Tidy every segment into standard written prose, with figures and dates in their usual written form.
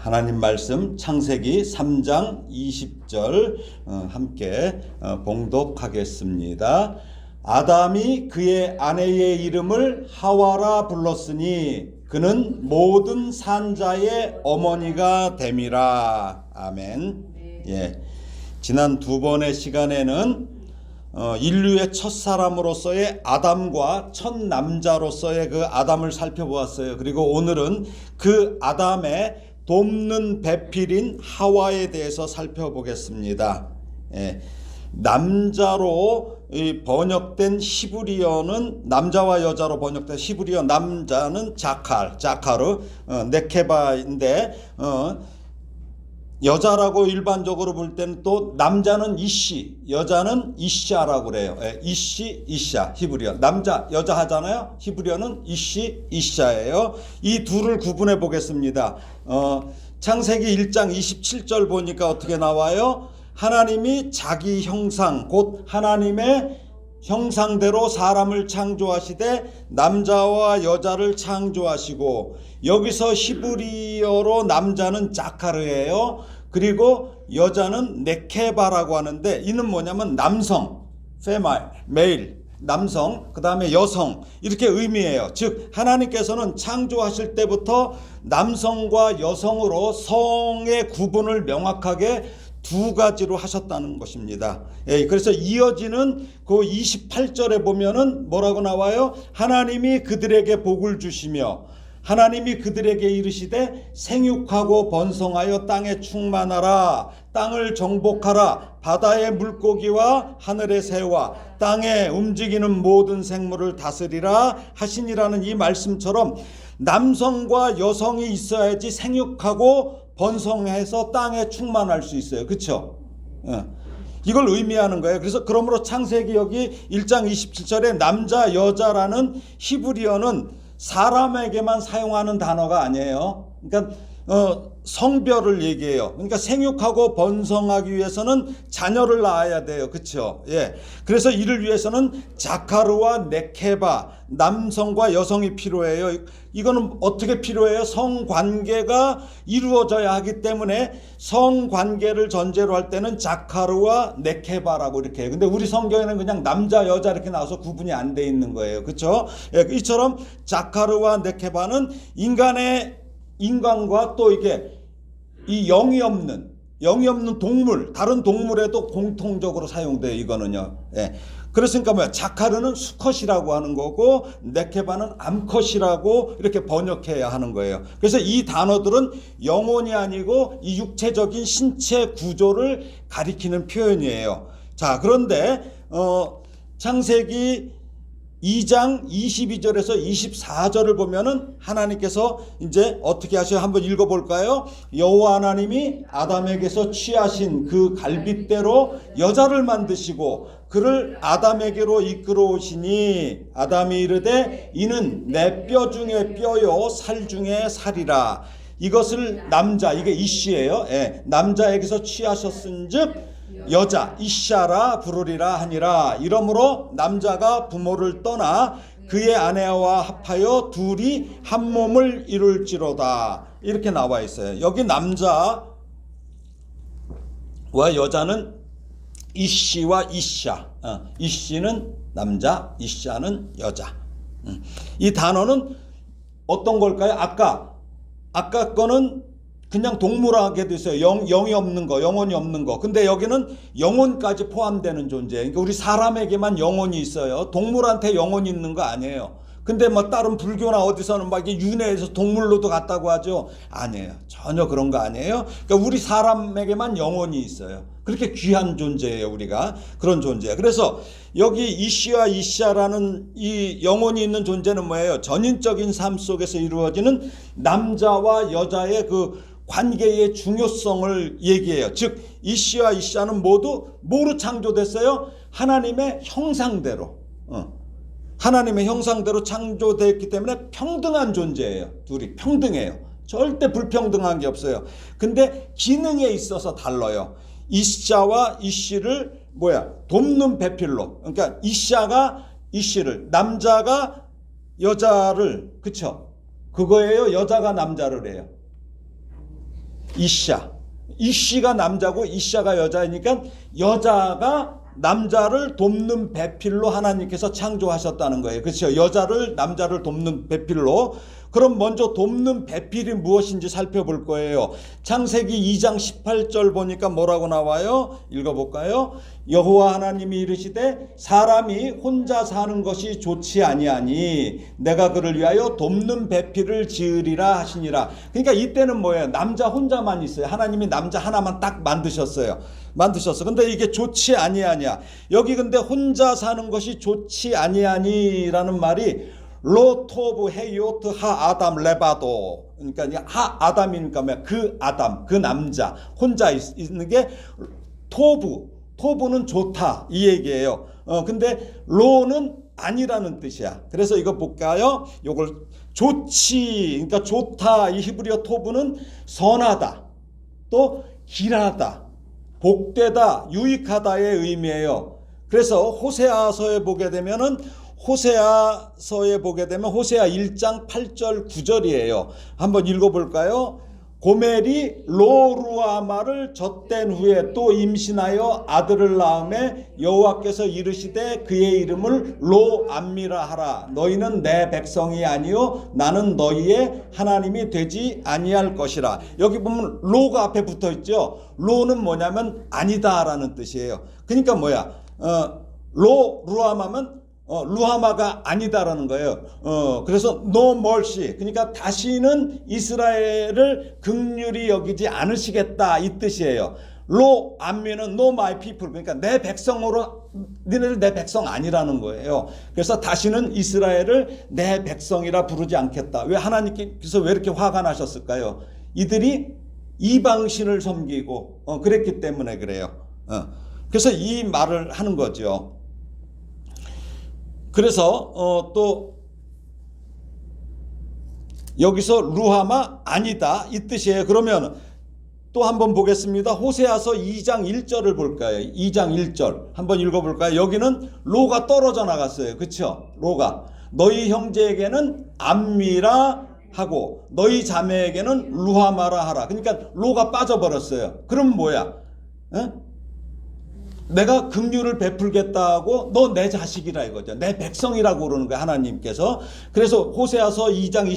하나님 말씀 창세기 3장 20절 함께 봉독하겠습니다. 아담이 그의 아내의 이름을 하와라 불렀으니 그는 모든 산자의 어머니가 됨이라. 아멘. 예. 지난 두 번의 시간에는 인류의 첫 사람으로서의 아담과 첫 남자로서의 그 아담을 살펴보았어요. 그리고 오늘은 그 아담의 돕는 배필인 하와에 대해서 살펴보겠습니다. 예. 남자로 번역된 히브리어는 남자와 여자로 번역된 히브리어 남자는 자카르, 네케바인데 여자라고 일반적으로 볼 때는 또 남자는 이시, 여자는 이샤라고 그래요. 이시, 이샤, 히브리어. 남자, 여자 하잖아요. 히브리어는 이시, 이샤예요. 이 둘을 구분해 보겠습니다. 창세기 1장 27절 보니까 어떻게 나와요? 하나님이 자기 형상, 곧 하나님의 형상대로 사람을 창조하시되 남자와 여자를 창조하시고, 여기서 히브리어로 남자는 자카르예요. 그리고 여자는 네케바라고 하는데, 이는 뭐냐면 남성, 메일, 남성, 그 다음에 여성, 이렇게 의미해요. 즉 하나님께서는 창조하실 때부터 남성과 여성으로 성의 구분을 명확하게 두 가지로 하셨다는 것입니다. 그래서 이어지는 그 28절에 보면은 뭐라고 나와요? 하나님이 그들에게 복을 주시며 하나님이 그들에게 이르시되 생육하고 번성하여 땅에 충만하라, 땅을 정복하라, 바다의 물고기와 하늘의 새와 땅에 움직이는 모든 생물을 다스리라 하시니라는 이 말씀처럼 남성과 여성이 있어야지 생육하고 번성해서 땅에 충만할 수 있어요. 그렇죠? 이걸 의미하는 거예요. 그래서 그러므로 창세기 여기 1장 27절에 남자 여자라는 히브리어는 사람에게만 사용하는 단어가 아니에요. 그러니까 성별을 얘기해요. 그러니까 생육하고 번성하기 위해서는 자녀를 낳아야 돼요. 그렇죠? 예. 그래서 이를 위해서는 자카르와 네케바, 남성과 여성이 필요해요. 이거는 어떻게 필요해요? 성관계가 이루어져야 하기 때문에 성관계를 전제로 할 때는 자카르와 네케바라고 이렇게 해요. 근데 우리 성경에는 그냥 남자 여자 이렇게 나와서 구분이 안 돼 있는 거예요. 그렇죠? 예, 이처럼 자카르와 네케바는 인간과 또 이게 이 영이 없는 동물, 다른 동물에도 공통적으로 사용돼요. 이거는요. 예. 그렇으니까 뭐야? 자카르는 수컷이라고 하는 거고 네케바는 암컷이라고 이렇게 번역해야 하는 거예요. 그래서 이 단어들은 영혼이 아니고 이 육체적인 신체 구조를 가리키는 표현이에요. 자, 그런데 창세기 2장 22절에서 24절을 보면은 하나님께서 이제 어떻게 하셔요? 한번 읽어볼까요? 여호와 하나님이 아담에게서 취하신 그 갈빗대로 여자를 만드시고 그를 아담에게로 이끌어 오시니 아담이 이르되 이는 내 뼈 중에 뼈요 살 중에 살이라. 이것을 남자, 이게 이시예요. 예, 남자에게서 취하셨은즉 여자 이샤라 부르리라 하니라. 이러므로 남자가 부모를 떠나 그의 아내와 합하여 둘이 한 몸을 이룰지로다. 이렇게 나와 있어요. 여기 남자와 여자는 이시와 이샤. 이시는 남자, 이샤는 여자. 이 단어는 어떤 걸까요? 아까 거는 그냥 동물하게 됐어요. 영이 없는 거, 영혼이 없는 거. 근데 여기는 영혼까지 포함되는 존재. 그러니까 우리 사람에게만 영혼이 있어요. 동물한테 영혼이 있는 거 아니에요. 근데 뭐 다른 불교나 어디서는 막 윤회해서 동물로도 갔다고 하죠. 아니에요. 전혀 그런 거 아니에요. 그러니까 우리 사람에게만 영혼이 있어요. 그렇게 귀한 존재예요. 우리가 그런 존재예요. 그래서 여기 이시와 이샤라는 이 영혼이 있는 존재는 뭐예요? 전인적인 삶 속에서 이루어지는 남자와 여자의 그 관계의 중요성을 얘기해요. 즉 이시와 이샤는 모두 뭐로 창조됐어요? 하나님의 형상대로. 하나님의 형상대로 창조되었기 때문에 평등한 존재예요. 둘이 평등해요. 절대 불평등한 게 없어요. 근데 기능에 있어서 달라요. 이샤와 이시를 돕는 배필로. 그러니까 이샤가 이시를, 남자가 여자를, 그쵸? 그거예요. 여자가 남자를 해요. 이샤. 이씨가 남자고 이샤가 여자니까 여자가 남자를 돕는 배필로 하나님께서 창조하셨다는 거예요. 그렇죠? 여자를 남자를 돕는 배필로. 그럼 먼저 돕는 배필이 무엇인지 살펴볼 거예요. 창세기 2장 18절 보니까 뭐라고 나와요? 읽어볼까요? 여호와 하나님이 이르시되 사람이 혼자 사는 것이 좋지 아니하니 내가 그를 위하여 돕는 배필을 지으리라 하시니라. 그러니까 이때는 뭐예요? 남자 혼자만 있어요. 하나님이 남자 하나만 딱 만드셨어요. 근데 이게 좋지 아니하냐. 여기 근데 혼자 사는 것이 좋지 아니하니라는 말이 로토브 헤이오트 하 아담 레바도, 그러니까 하 아담이니까 뭐야? 그 아담, 그 남자 혼자 있는 게 토부는 좋다 이 얘기예요. 근데 로는 아니라는 뜻이야. 그래서 이거 볼까요? 요걸 좋지, 그러니까 좋다, 이 히브리어 토부는 선하다, 또 길하다, 복되다, 유익하다의 의미예요. 그래서 호세아서에 보게 되면 호세아 1장 8절 9절이에요. 한번 읽어볼까요? 고멜이 로루아마를 젖된 후에 또 임신하여 아들을 낳음에 여호와께서 이르시되 그의 이름을 로암미라 하라. 너희는 내 백성이 아니요 나는 너희의 하나님이 되지 아니할 것이라. 여기 보면 로가 앞에 붙어 있죠. 로는 뭐냐면 아니다라는 뜻이에요. 그러니까 뭐야? 루아마면 루하마가 아니다라는 거예요. 그래서 no mercy, 그러니까 다시는 이스라엘을 긍휼히 여기지 않으시겠다 이 뜻이에요. 로 암미는 no my people, 그러니까 내 백성으로, 너네들 내 백성 아니라는 거예요. 그래서 다시는 이스라엘을 내 백성이라 부르지 않겠다. 왜 하나님께서 왜 이렇게 화가 나셨을까요? 이들이 이방신을 섬기고 그랬기 때문에 그래요. 그래서 이 말을 하는 거죠. 그래서 또 여기서 루하마 아니다 이 뜻이에요. 그러면 또 한번 보겠습니다. 호세아서 2장 1절을 볼까요? 2장 1절 한번 읽어볼까요? 여기는 로가 떨어져 나갔어요. 그렇죠? 로가 너희 형제에게는 암미라 하고 너희 자매에게는 루하마라 하라. 그러니까 로가 빠져버렸어요. 그럼 뭐야? 내가 긍휼을 베풀겠다 하고 너 내 자식이라 이거죠. 내 백성이라고 그러는 거예요, 하나님께서. 그래서 호세아서 2장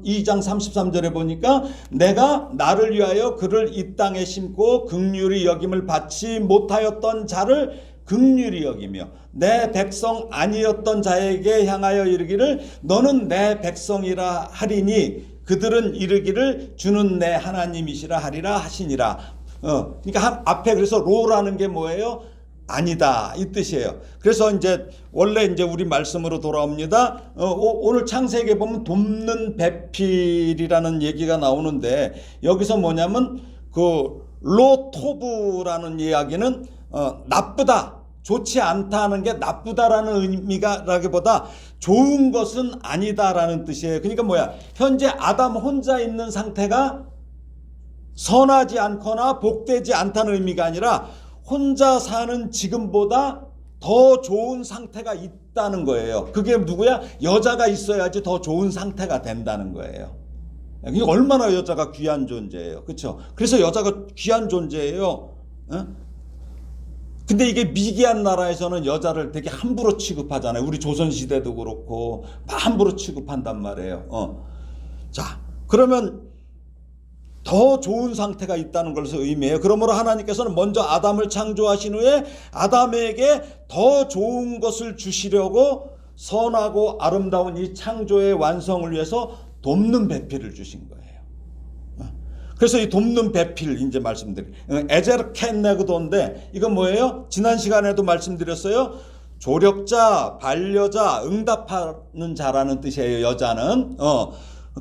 33절에 보니까 내가 나를 위하여 그를 이 땅에 심고 긍휼히 여김을 받지 못하였던 자를 긍휼히 여기며 내 백성 아니었던 자에게 향하여 이르기를 너는 내 백성이라 하리니 그들은 이르기를 주는 내 하나님이시라 하리라 하시니라. 그러니까 앞에 그래서 로라는 게 뭐예요? 아니다 이 뜻이에요. 그래서 이제 원래 이제 우리 말씀으로 돌아옵니다. 오늘 창세기에 보면 돕는 배필이라는 얘기가 나오는데 여기서 뭐냐면 그 로토브라는 이야기는 나쁘다, 좋지 않다는 게 나쁘다라는 의미가라기보다 좋은 것은 아니다라는 뜻이에요. 그러니까 뭐야? 현재 아담 혼자 있는 상태가 선하지 않거나 복되지 않다는 의미가 아니라 혼자 사는 지금보다 더 좋은 상태가 있다는 거예요. 그게 누구야? 여자가 있어야지 더 좋은 상태가 된다는 거예요. 이게 얼마나 여자가 귀한 존재예요. 그렇죠? 그래서 여자가 귀한 존재예요. 근데 이게 미개한 나라에서는 여자를 되게 함부로 취급하잖아요. 우리 조선시대도 그렇고 함부로 취급한단 말이에요. 자, 그러면 더 좋은 상태가 있다는 것을 의미해요. 그러므로 하나님께서는 먼저 아담을 창조하신 후에 아담에게 더 좋은 것을 주시려고 선하고 아름다운 이 창조의 완성을 위해서 돕는 배필을 주신 거예요. 그래서 이 돕는 배필 이제 말씀드려요. 에제르 켄네그도인데 이건 뭐예요? 지난 시간에도 말씀드렸어요. 조력자, 반려자, 응답하는 자라는 뜻이에요. 여자는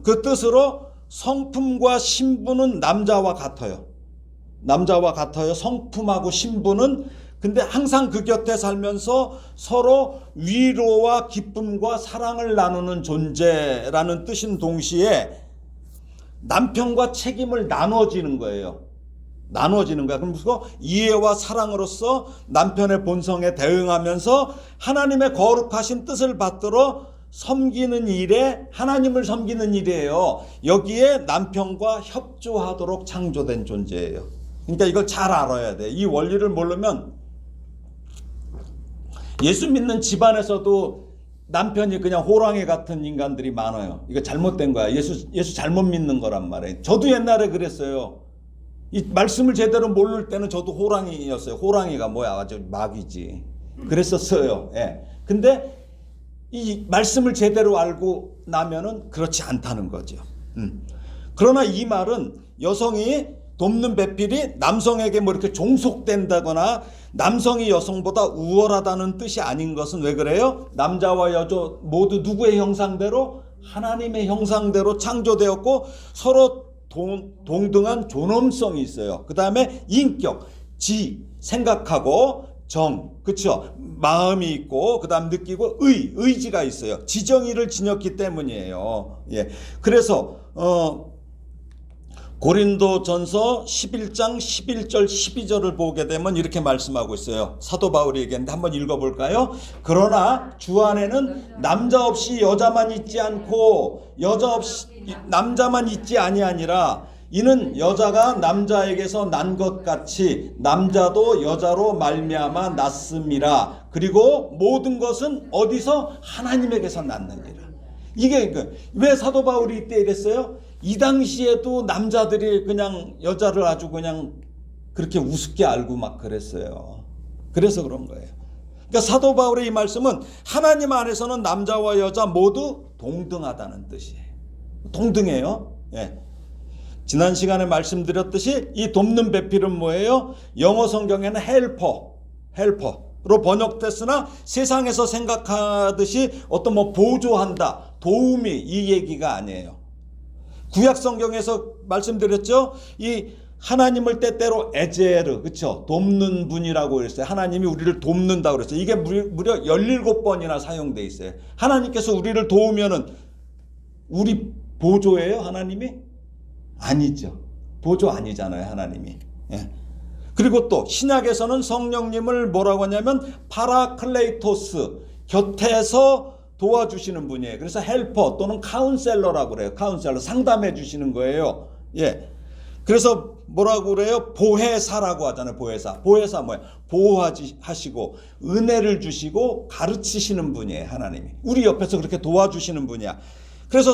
그 뜻으로 성품과 신분은 남자와 같아요. 성품하고 신분은. 근데 항상 그 곁에 살면서 서로 위로와 기쁨과 사랑을 나누는 존재라는 뜻인 동시에 남편과 책임을 나눠지는 거예요. 그래서 이해와 사랑으로서 남편의 본성에 대응하면서 하나님의 거룩하신 뜻을 받들어 섬기는 일에 하나님을 섬기는 일이에요. 여기에 남편과 협조하도록 창조된 존재예요. 그러니까 이걸 잘 알아야 돼. 이 원리를 모르면 예수 믿는 집안에서도 남편이 그냥 호랑이 같은 인간들이 많아요. 이거 잘못된 거야. 예수 잘못 믿는 거란 말이에요. 저도 옛날에 그랬어요. 이 말씀을 제대로 모를 때는 저도 호랑이였어요. 호랑이가 뭐야? 아주 마귀지. 그랬었어요. 예. 근데 이 말씀을 제대로 알고 나면은 그렇지 않다는 거죠. 그러나 이 말은 여성이 돕는 배필이 남성에게 뭐 이렇게 종속된다거나 남성이 여성보다 우월하다는 뜻이 아닌 것은 왜 그래요? 남자와 여자 모두 누구의 형상대로? 하나님의 형상대로 창조되었고 서로 동등한 존엄성이 있어요. 그 다음에 인격, 생각하고 그쵸? 마음이 있고, 그 다음 느끼고, 의지가 있어요. 지정의를 지녔기 때문이에요. 예. 그래서, 고린도전서 11장 11절 12절을 보게 되면 이렇게 말씀하고 있어요. 사도 바울이 얘기했는데 한번 읽어볼까요? 그러나 주 안에는 남자 없이 여자만 있지 않고 여자 없이 남자만 있지 아니하니라. 이는 여자가 남자에게서 난 것 같이 남자도 여자로 말미암아 났음이라. 그리고 모든 것은 어디서? 하나님에게서 났느니라. 이게 왜 사도 바울이 이때 이랬어요? 이 당시에도 남자들이 그냥 여자를 아주 그냥 그렇게 우습게 알고 막 그랬어요. 그래서 그런 거예요. 그러니까 사도 바울의 이 말씀은 하나님 안에서는 남자와 여자 모두 동등하다는 뜻이에요. 동등해요. 예. 지난 시간에 말씀드렸듯이 이 돕는 배필은 뭐예요? 영어 성경에는 헬퍼로 번역됐으나 세상에서 생각하듯이 어떤 뭐 보조한다, 도움이 이 얘기가 아니에요. 구약 성경에서 말씀드렸죠? 이 하나님을 때때로 에제르, 그쵸? 돕는 분이라고 그랬어요. 하나님이 우리를 돕는다고 그랬어요. 이게 무려 17번이나 사용되어 있어요. 하나님께서 우리를 도우면은 우리 보조예요, 하나님이? 아니죠. 보조 아니잖아요, 하나님이. 예. 그리고 또 신약에서는 성령님을 뭐라고 하냐면 파라클레이토스, 곁에서 도와주시는 분이에요. 그래서 헬퍼 또는 카운셀러라고 그래요. 카운셀러, 상담해 주시는 거예요. 예. 그래서 뭐라고 그래요? 보혜사라고 하잖아요. 보혜사 뭐예요? 보호하시고 은혜를 주시고 가르치시는 분이에요, 하나님이. 우리 옆에서 그렇게 도와주시는 분이야. 그래서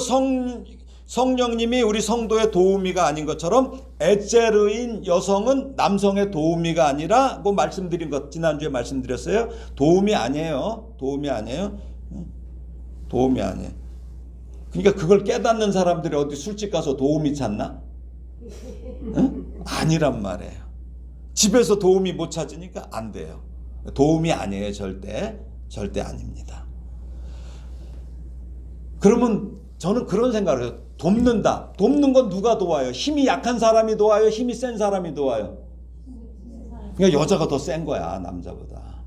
성령님이 우리 성도의 도우미가 아닌 것처럼 에제르인 여성은 남성의 도우미가 아니라고 말씀드린 것 지난주에 말씀드렸어요. 도움이 아니에요. 그러니까 그걸 깨닫는 사람들이 어디 술집 가서 도우미 찾나? 응? 아니란 말이에요. 집에서 도우미 못 찾으니까 안 돼요. 도움이 아니에요. 절대 아닙니다. 그러면 저는 그런 생각을 해요. 돕는다. 돕는 건 누가 도와요? 힘이 약한 사람이 도와요? 힘이 센 사람이 도와요? 그러니까 여자가 더 센 거야, 남자보다.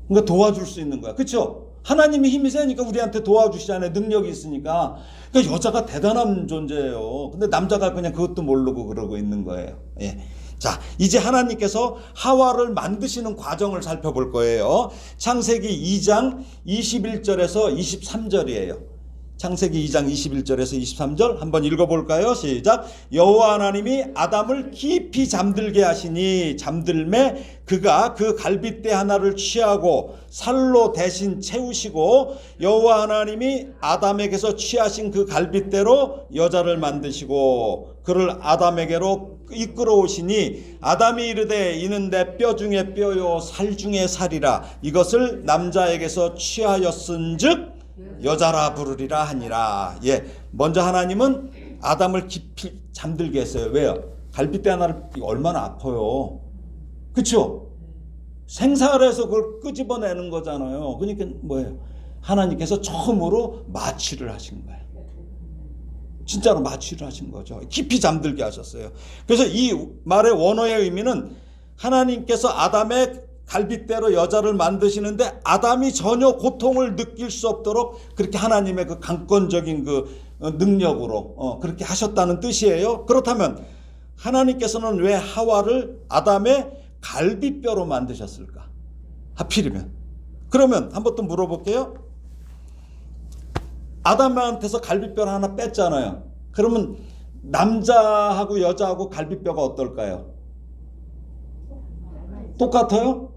그러니까 도와줄 수 있는 거야. 그렇죠? 하나님이 힘이 세니까 우리한테 도와주시잖아요. 능력이 있으니까. 그러니까 여자가 대단한 존재예요. 근데 남자가 그냥 그것도 모르고 그러고 있는 거예요. 예. 자, 이제 하나님께서 하와를 만드시는 과정을 살펴볼 거예요. 창세기 2장 21절에서 23절이에요. 창세기 2장 21절에서 23절 한번 읽어볼까요? 시작. 여호와 하나님이 아담을 깊이 잠들게 하시니 잠들매 그가 그 갈빗대 하나를 취하고 살로 대신 채우시고 여호와 하나님이 아담에게서 취하신 그 갈빗대로 여자를 만드시고 그를 아담에게로 이끌어오시니 아담이 이르되 이는 내 뼈 중에 뼈요 살 중에 살이라 이것을 남자에게서 취하였은즉 여자라 부르리라 하니라. 예, 먼저 하나님은 아담을 깊이 잠들게 했어요. 왜요? 갈빗대 하나를 얼마나 아파요. 그렇죠? 생사해서 그걸 끄집어내는 거잖아요. 그러니까 뭐예요? 하나님께서 처음으로 마취를 하신 거예요. 진짜로 마취를 하신 거죠. 깊이 잠들게 하셨어요. 그래서 이 말의 원어의 의미는 하나님께서 아담의 갈빗대로 여자를 만드시는데 아담이 전혀 고통을 느낄 수 없도록 그렇게 하나님의 그 강권적인 그 능력으로 그렇게 하셨다는 뜻이에요. 그렇다면 하나님께서는 왜 하와를 아담의 갈빗뼈로 만드셨을까? 하필이면. 그러면 한번 또 물어볼게요. 아담한테서 갈비뼈를 하나 뺐잖아요. 그러면 남자하고 여자하고 갈비뼈가 어떨까요? 똑같아요?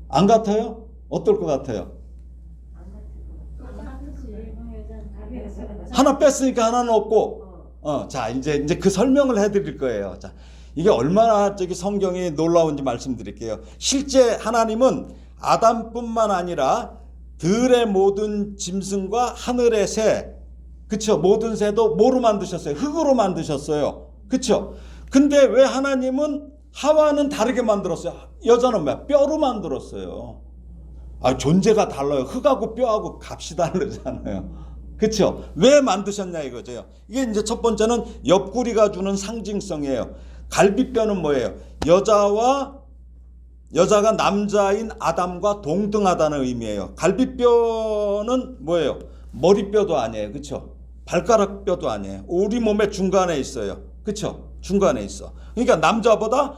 안 같아요? 어떨 것 같아요? 하나 뺐으니까 하나는 없고, 자, 이제 그 설명을 해드릴 거예요. 자, 이게 얼마나 성경이 놀라운지 말씀드릴게요. 실제 하나님은 아담뿐만 아니라 들의 모든 짐승과 하늘의 새, 그쵸? 모든 새도 뭐로 만드셨어요? 흙으로 만드셨어요. 그쵸? 근데 왜 하나님은 하와는 다르게 만들었어요? 여자는 뭐야? 뼈로 만들었어요. 존재가 달라요. 흙하고 뼈하고 값이 다르잖아요. 그쵸? 왜 만드셨냐 이거죠. 이게 이제 첫 번째는 옆구리가 주는 상징성이에요. 갈비뼈는 뭐예요? 여자가 남자인 아담과 동등하다는 의미예요. 갈비뼈는 뭐예요? 머리뼈도 아니에요. 그쵸? 발가락뼈도 아니에요. 우리 몸의 중간에 있어요. 그쵸? 중간에 있어. 그러니까 남자보다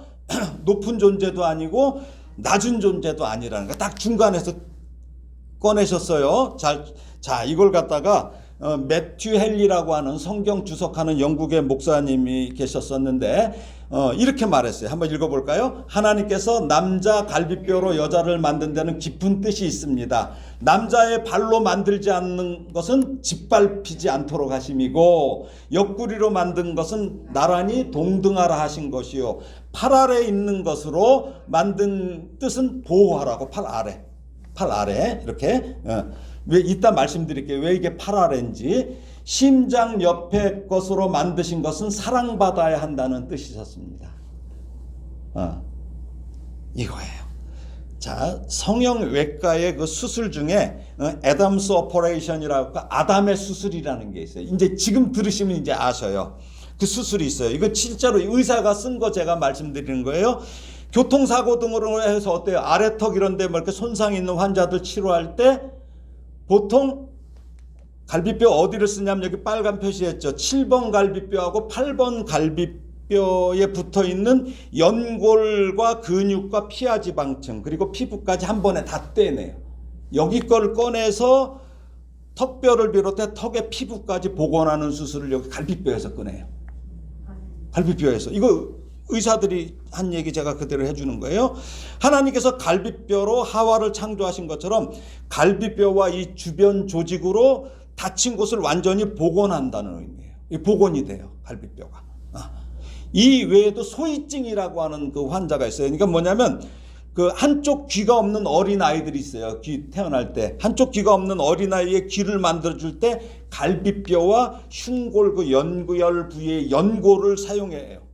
높은 존재도 아니고 낮은 존재도 아니라는 거. 딱 중간에서 꺼내셨어요. 자, 이걸 갖다가 매튜 헨리라고 하는 성경 주석하는 영국의 목사님이 계셨었는데 이렇게 말했어요. 한번 읽어볼까요? 하나님께서 남자 갈비뼈로 여자를 만든 데는 깊은 뜻이 있습니다. 남자의 발로 만들지 않는 것은 짓밟히지 않도록 하심이고 옆구리로 만든 것은 나란히 동등하라 하신 것이요. 팔 아래 있는 것으로 만든 뜻은 보호하라고. 팔 아래 이렇게. 왜 이따 말씀드릴게요. 왜 이게 팔 아래인지. 심장 옆에 것으로 만드신 것은 사랑받아야 한다는 뜻이셨습니다. 이거예요. 자, 성형외과의 그 수술 중에 애덤스 오퍼레이션이라고 아담의 수술이라는 게 있어요. 이제 지금 들으시면 이제 아셔요. 그 수술이 있어요. 이거 실제로 의사가 쓴 거 제가 말씀드리는 거예요. 교통사고 등으로 해서 어때요? 아래턱 이런 데 뭐 이렇게 손상 있는 환자들 치료할 때 보통 갈비뼈 어디를 쓰냐면 여기 빨간 표시했죠. 7번 갈비뼈하고 8번 갈비뼈에 붙어 있는 연골과 근육과 피하지방층 그리고 피부까지 한 번에 다 떼내요. 여기 거를 꺼내서 턱뼈를 비롯해 턱의 피부까지 복원하는 수술을 여기 갈비뼈에서 꺼내요. 갈비뼈에서. 이거 의사들이 한 얘기 제가 그대로 해주는 거예요. 하나님께서 갈비뼈로 하와를 창조하신 것처럼 갈비뼈와 이 주변 조직으로 다친 곳을 완전히 복원한다는 의미예요. 복원이 돼요. 갈비뼈가. 이 외에도 소위증이라고 하는 그 환자가 있어요. 그러니까 뭐냐면 그 한쪽 귀가 없는 어린 아이들이 있어요. 귀 태어날 때 한쪽 귀가 없는 어린 아이의 귀를 만들어줄 때 갈비뼈와 흉골 그 연구열 부위의 연골을 사용해요.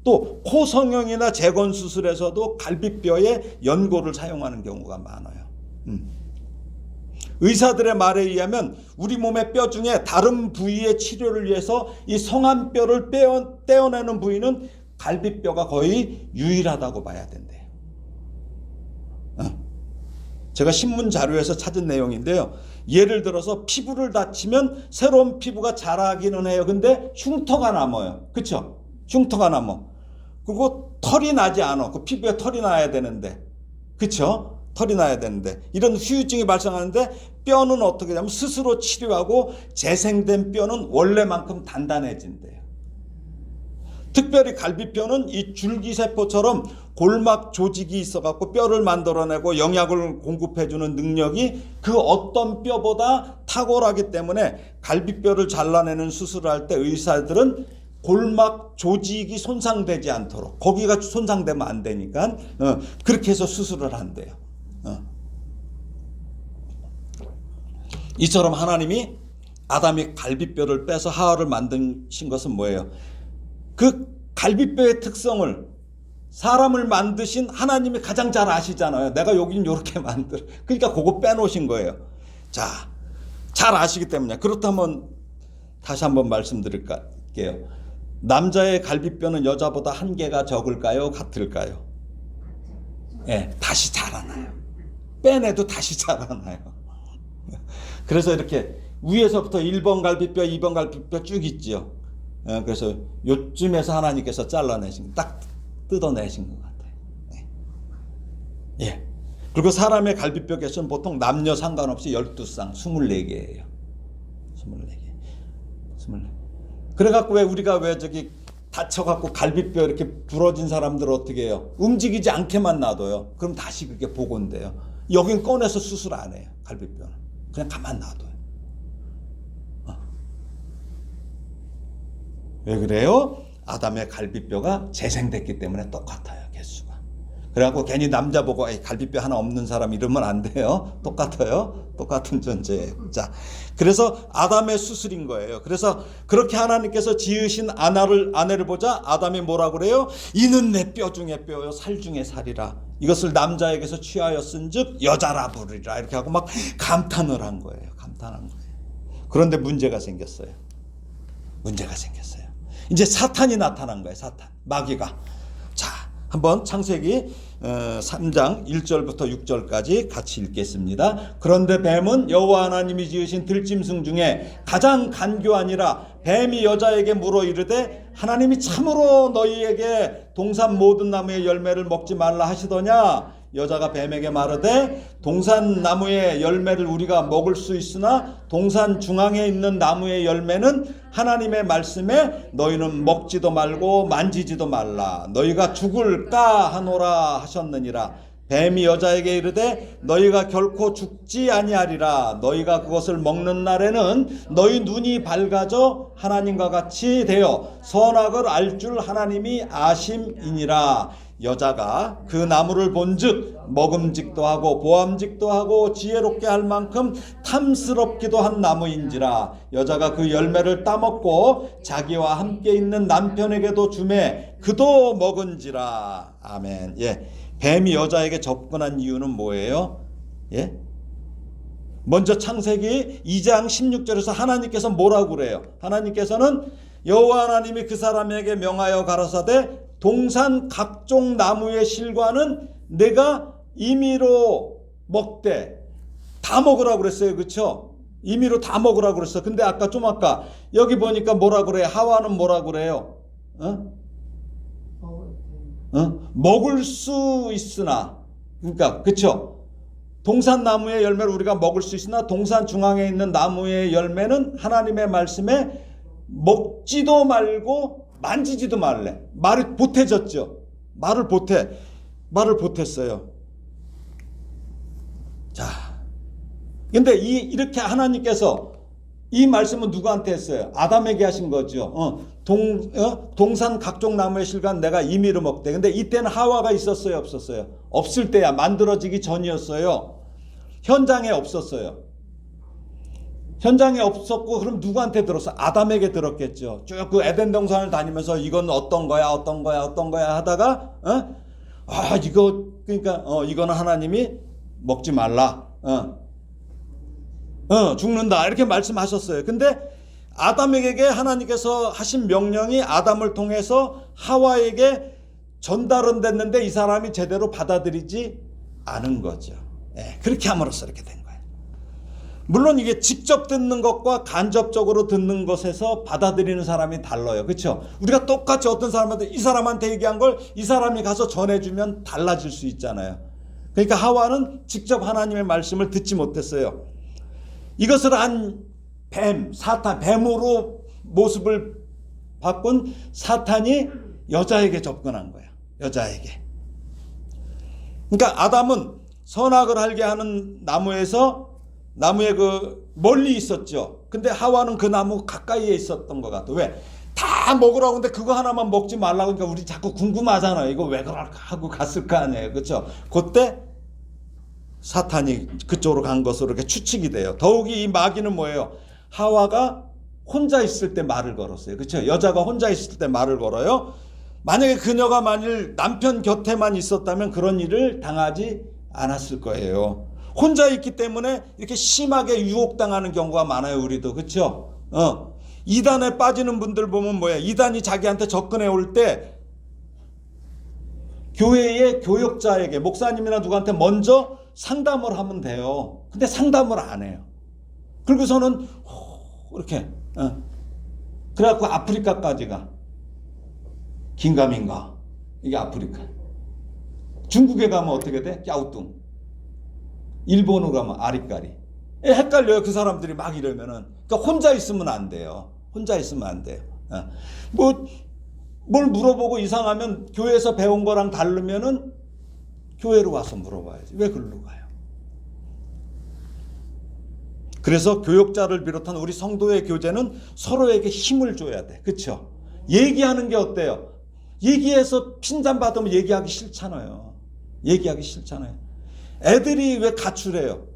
또 코 성형이나 재건 수술에서도 갈비뼈에 연골을 사용하는 경우가 많아요. 의사들의 말에 의하면 우리 몸의 뼈 중에 다른 부위의 치료를 위해서 이 성안뼈를 떼어내는 부위는 갈비뼈가 거의 유일하다고 봐야 된대요. 제가 신문 자료에서 찾은 내용인데요. 예를 들어서 피부를 다치면 새로운 피부가 자라기는 해요. 근데 흉터가 남아요. 그렇죠? 흉터가 남아. 그리고 털이 나지 않아. 그 피부에 털이 나야 되는데. 그렇죠? 털이 나야 되는데. 이런 후유증이 발생하는데 뼈는 어떻게 되냐면 스스로 치료하고 재생된 뼈는 원래만큼 단단해진대요. 특별히 갈비뼈는 이 줄기세포처럼 골막 조직이 있어갖고 뼈를 만들어내고 영양을 공급해주는 능력이 그 어떤 뼈보다 탁월하기 때문에 갈비뼈를 잘라내는 수술을 할 때 의사들은 골막 조직이 손상되지 않도록 거기가 손상되면 안 되니까 그렇게 해서 수술을 한대요. 이처럼 하나님이 아담이 갈비뼈를 빼서 하와를 만드신 것은 뭐예요? 그 갈비뼈의 특성을 사람을 만드신 하나님이 가장 잘 아시잖아요. 내가 여기는 이렇게 만들어. 그러니까 그거 빼놓으신 거예요. 자, 잘 아시기 때문에. 그렇다면 다시 한번 말씀드릴게요. 남자의 갈비뼈는 여자보다 한 개가 적을까요? 같을까요? 예, 다시 자라나요. 빼내도 다시 자라나요. 그래서 이렇게 위에서부터 1번 갈비뼈, 2번 갈비뼈 쭉 있죠. 예, 그래서 요쯤에서 하나님께서 잘라내신, 딱 뜯어내신 것 같아요. 예. 그리고 사람의 갈비뼈 개수는 보통 남녀 상관없이 12쌍, 24개예요. 24개. 24개. 그래갖고 왜 우리가 왜 저기 다쳐갖고 갈비뼈 이렇게 부러진 사람들 어떻게 해요? 움직이지 않게만 놔둬요. 그럼 다시 그게 복원돼요. 여긴 꺼내서 수술 안 해요. 갈비뼈는. 그냥 가만 놔둬요. 왜 그래요? 아담의 갈비뼈가 재생됐기 때문에 똑같아요. 개수가. 그래갖고 괜히 남자 보고 갈비뼈 하나 없는 사람 이러면 안 돼요. 똑같아요. 똑같은 존재예요. 자, 그래서 아담의 수술인 거예요. 그래서 그렇게 하나님께서 지으신 아내를 보자 아담이 뭐라고 그래요? 이는 내 뼈 중에 뼈요 살 중에 살이라. 이것을 남자에게서 취하였은즉 여자라 부르리라. 이렇게 하고 막 감탄을 한 거예요. 감탄한 거예요. 그런데 문제가 생겼어요. 문제가 생겼어요. 이제 사탄이 나타난 거예요. 사탄. 마귀가. 자, 한번 창세기 3장 1절부터 6절까지 같이 읽겠습니다. 그런데 뱀은 여호와 하나님이 지으신 들짐승 중에 가장 간교하니라. 뱀이 여자에게 물어 이르되 하나님이 참으로 너희에게 동산 모든 나무의 열매를 먹지 말라 하시더냐. 여자가 뱀에게 말하되 동산 나무의 열매를 우리가 먹을 수 있으나 동산 중앙에 있는 나무의 열매는 하나님의 말씀에 너희는 먹지도 말고 만지지도 말라. 너희가 죽을까 하노라 하셨느니라. 뱀이 여자에게 이르되 너희가 결코 죽지 아니하리라. 너희가 그것을 먹는 날에는 너희 눈이 밝아져 하나님과 같이 되어 선악을 알 줄 하나님이 아심이니라. 여자가 그 나무를 본즉 먹음직도 하고 보암직도 하고 지혜롭게 할 만큼 탐스럽기도 한 나무인지라. 여자가 그 열매를 따먹고 자기와 함께 있는 남편에게도 주매 그도 먹은지라. 아멘. 예. 뱀이 여자에게 접근한 이유는 뭐예요? 예? 먼저 창세기 2장 16절에서 하나님께서 뭐라고 그래요? 하나님께서는 여호와 하나님이 그 사람에게 명하여 가라사대 동산 각종 나무의 실과는 내가 임의로 먹되 다 먹으라고 그랬어요. 그렇죠? 임의로 다 먹으라고 그랬어. 근데 아까 여기 보니까 뭐라고 그래요? 하와는 뭐라고 그래요? 먹을 수 있으나, 그러니까 그렇죠? 동산 나무의 열매를 우리가 먹을 수 있으나 동산 중앙에 있는 나무의 열매는 하나님의 말씀에 먹지도 말고 만지지도 말래. 말이 보태졌죠. 말을 보탰어요. 자, 근데 이렇게 하나님께서 이 말씀은 누구한테 했어요? 아담에게 하신 거죠. 동산 각종 나무의 실과는 내가 임의로 먹되. 근데 이때는 하와가 있었어요, 없었어요? 없을 때야. 만들어지기 전이었어요. 현장에 없었어요. 현장에 없었고 그럼 누구한테 들었어? 아담에게 들었겠죠. 쭉 그 에덴 동산을 다니면서 이건 어떤 거야 하다가 이거는 하나님이 먹지 말라. 죽는다. 이렇게 말씀하셨어요. 근데 아담에게 하나님께서 하신 명령이 아담을 통해서 하와에게 전달은 됐는데 이 사람이 제대로 받아들이지 않은 거죠. 네, 그렇게 함으로써 이렇게 된 거예요. 물론 이게 직접 듣는 것과 간접적으로 듣는 것에서 받아들이는 사람이 달라요. 그렇죠? 우리가 똑같이 어떤 사람한테 이 사람한테 얘기한 걸 이 사람이 가서 전해주면 달라질 수 있잖아요. 그러니까 하와는 직접 하나님의 말씀을 듣지 못했어요. 이것을 한 뱀으로 모습을 바꾼 사탄이 여자에게 접근한 거예요. 여자에게. 그러니까 아담은 선악을 알게 하는 나무에 그 멀리 있었죠. 근데 하와는 그 나무 가까이에 있었던 것 같아. 왜? 다 먹으라고 하는데 그거 하나만 먹지 말라고 하니까 우리 자꾸 궁금하잖아요. 이거 왜 그럴까 하고 갔을 거 아니에요. 그렇죠? 그때 사탄이 그쪽으로 간 것으로 이렇게 추측이 돼요. 더욱이 이 마귀는 뭐예요? 하와가 혼자 있을 때 말을 걸었어요. 그렇죠? 여자가 혼자 있을 때 말을 걸어요. 만약에 그녀가 만일 남편 곁에만 있었다면 그런 일을 당하지 않았을 거예요. 혼자 있기 때문에 이렇게 심하게 유혹당하는 경우가 많아요. 우리도. 그렇죠? 이단에 빠지는 분들 보면 뭐야? 이단이 자기한테 접근해 올 때 교회의 교역자에게 목사님이나 누구한테 먼저 상담을 하면 돼요. 근데 상담을 안 해요. 그리고서는 이렇게 그래갖고 아프리카까지 가. 긴가민가. 이게 아프리카. 중국에 가면 어떻게 돼? 꺄우뚱. 일본으로 가면 아리까리. 헷갈려요. 그 사람들이 막 이러면은. 그러니까 혼자 있으면 안 돼요. 혼자 있으면 안 돼요. 뭘 물어보고 이상하면 교회에서 배운 거랑 다르면은 교회로 와서 물어봐야지. 왜 글로 가요? 그래서 교역자를 비롯한 우리 성도의 교제는 서로에게 힘을 줘야 돼. 그렇죠? 얘기하는 게 어때요? 얘기해서 핀잔 받으면 얘기하기 싫잖아요. 얘기하기 싫잖아요. 애들이 왜 가출해요?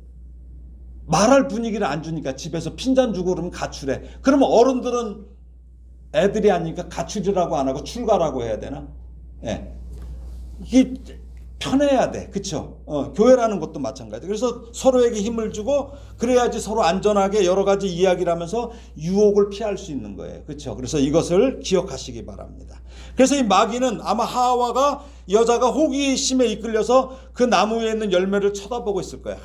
말할 분위기를 안 주니까 집에서 핀잔 주고 그러면 가출해. 그러면 어른들은 애들이 아니니까 가출이라고 안 하고 출가라고 해야 되나? 예. 이게 편해야 돼. 그쵸? 교회라는 것도 마찬가지. 그래서 서로에게 힘을 주고 그래야지 서로 안전하게 여러 가지 이야기를 하면서 유혹을 피할 수 있는 거예요. 그쵸? 그래서 이것을 기억하시기 바랍니다. 그래서 이 마귀는 아마 하와가 여자가 호기심에 이끌려서 그 나무 위에 있는 열매를 쳐다보고 있을 거야.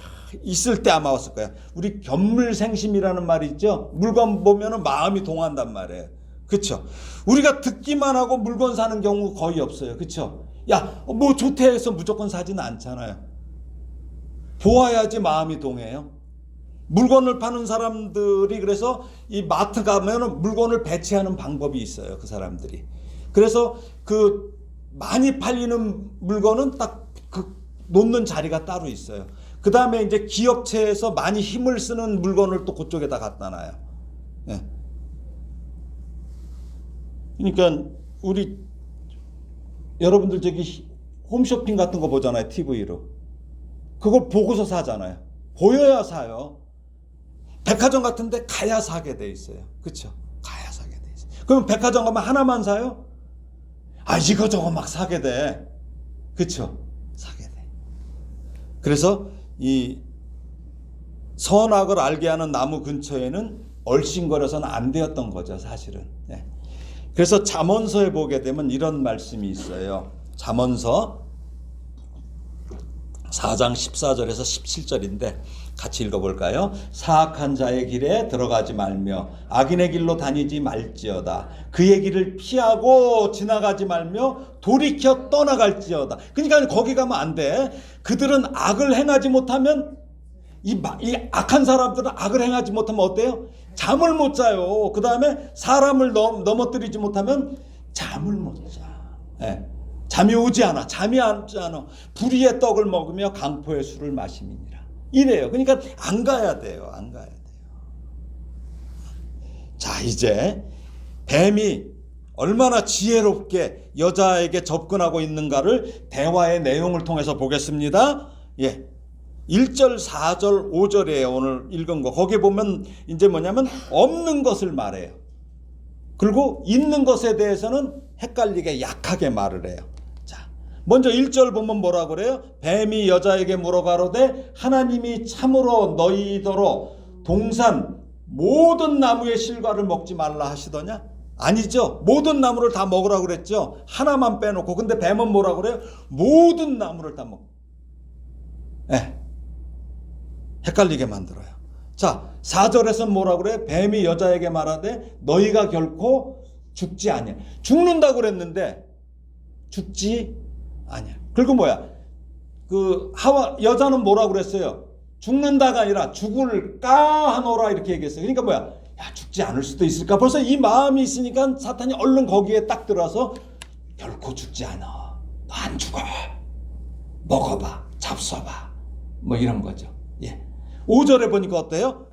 있을 때 아마 왔을 거야. 우리 견물생심이라는 말이 있죠? 물건 보면은 마음이 동한단 말이에요. 그쵸? 우리가 듣기만 하고 물건 사는 경우 거의 없어요. 그쵸? 야, 뭐 좋대 해서 무조건 사지는 않잖아요. 보아야지 마음이 동해요. 물건을 파는 사람들이 그래서 이 마트 가면 물건을 배치하는 방법이 있어요. 그 사람들이. 그래서 그 많이 팔리는 물건은 딱 그 놓는 자리가 따로 있어요. 그 다음에 이제 기업체에서 많이 힘을 쓰는 물건을 또 그쪽에다 갖다 놔요. 예. 그러니까 우리 여러분들 저기 홈쇼핑 같은 거 보잖아요. TV로. 그걸 보고서 사잖아요. 보여야 사요. 백화점 같은 데 가야 사게 돼 있어요. 그렇죠? 가야 사게 돼 있어요. 그럼 백화점 가면 하나만 사요? 아, 이거저거 막 사게 돼. 그렇죠? 사게 돼. 그래서 이 선악을 알게 하는 나무 근처에는 얼씬거려서는 안 되었던 거죠. 사실은. 네. 그래서 잠언서에 보게 되면 이런 말씀이 있어요. 잠언서 4장 14절에서 17절인데 같이 읽어볼까요? 사악한 자의 길에 들어가지 말며 악인의 길로 다니지 말지어다. 그의 길을 피하고 지나가지 말며 돌이켜 떠나갈지어다. 그러니까 거기 가면 안 돼. 그들은 악을 행하지 못하면 이 악한 사람들은 악을 행하지 못하면 어때요? 잠을 못 자요. 그 다음에 사람을 넘어뜨리지 못하면 잠을 못 자. 네. 잠이 오지 않아. 잠이 오지 않아. 불의의 떡을 먹으며 강포의 술을 마심이니라. 이래요. 그러니까 안 가야 돼요. 안 가야 돼요. 자, 이제 뱀이 얼마나 지혜롭게 여자에게 접근하고 있는가를 대화의 내용을 통해서 보겠습니다. 예. 1절, 4절, 5절이에요. 오늘 읽은 거. 거기에 보면 이제 뭐냐면 없는 것을 말해요. 그리고 있는 것에 대해서는 헷갈리게 약하게 말을 해요. 자, 먼저 1절 보면 뭐라 그래요? 뱀이 여자에게 물어가로되 하나님이 참으로 너희더러 동산 모든 나무의 실과를 먹지 말라 하시더냐? 아니죠. 모든 나무를 다 먹으라고 그랬죠. 하나만 빼놓고. 근데 뱀은 뭐라 그래요? 모든 나무를 다 먹. 네. 헷갈리게 만들어요. 자, 4절에서는 뭐라 그래요? 뱀이 여자에게 말하되 너희가 결코 죽지 아니야. 죽는다고 그랬는데 죽지 아니야. 그리고 뭐야? 그 여자는 뭐라 그랬어요? 죽는다가 아니라 죽을까 하노라 이렇게 얘기했어요. 그러니까 뭐야? 야, 죽지 않을 수도 있을까? 벌써 이 마음이 있으니까 사탄이 얼른 거기에 딱 들어와서 결코 죽지 않아. 너 안 죽어. 먹어봐. 잡숴봐. 뭐 이런 거죠. 예. 5절에 보니까 어때요?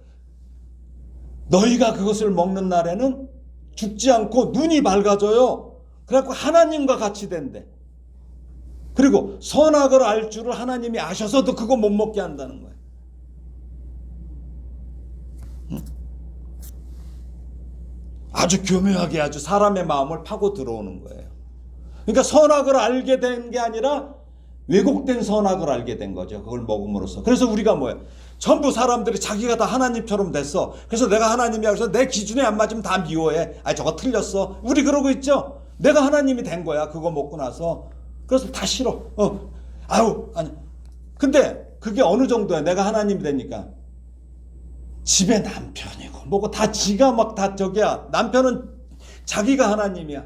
너희가 그것을 먹는 날에는 죽지 않고 눈이 밝아져요. 그래갖고 하나님과 같이 된대. 그리고 선악을 알 줄을 하나님이 아셔서도 그거 못 먹게 한다는 거예요. 아주 교묘하게 아주 사람의 마음을 파고 들어오는 거예요. 그러니까 선악을 알게 된 게 아니라 왜곡된 선악을 알게 된 거죠. 그걸 먹음으로써. 그래서 우리가 뭐예요? 전부 사람들이 자기가 다 하나님처럼 됐어. 그래서 내가 하나님이야. 그래서 내 기준에 안 맞으면 다 미워해. 아니 저거 틀렸어. 우리 그러고 있죠. 내가 하나님이 된 거야. 그거 먹고 나서. 그래서 다 싫어. 아니. 근데 그게 어느 정도야. 내가 하나님이 되니까. 집에 남편이고 뭐고 다 지가 막 다 저기야. 남편은 자기가 하나님이야.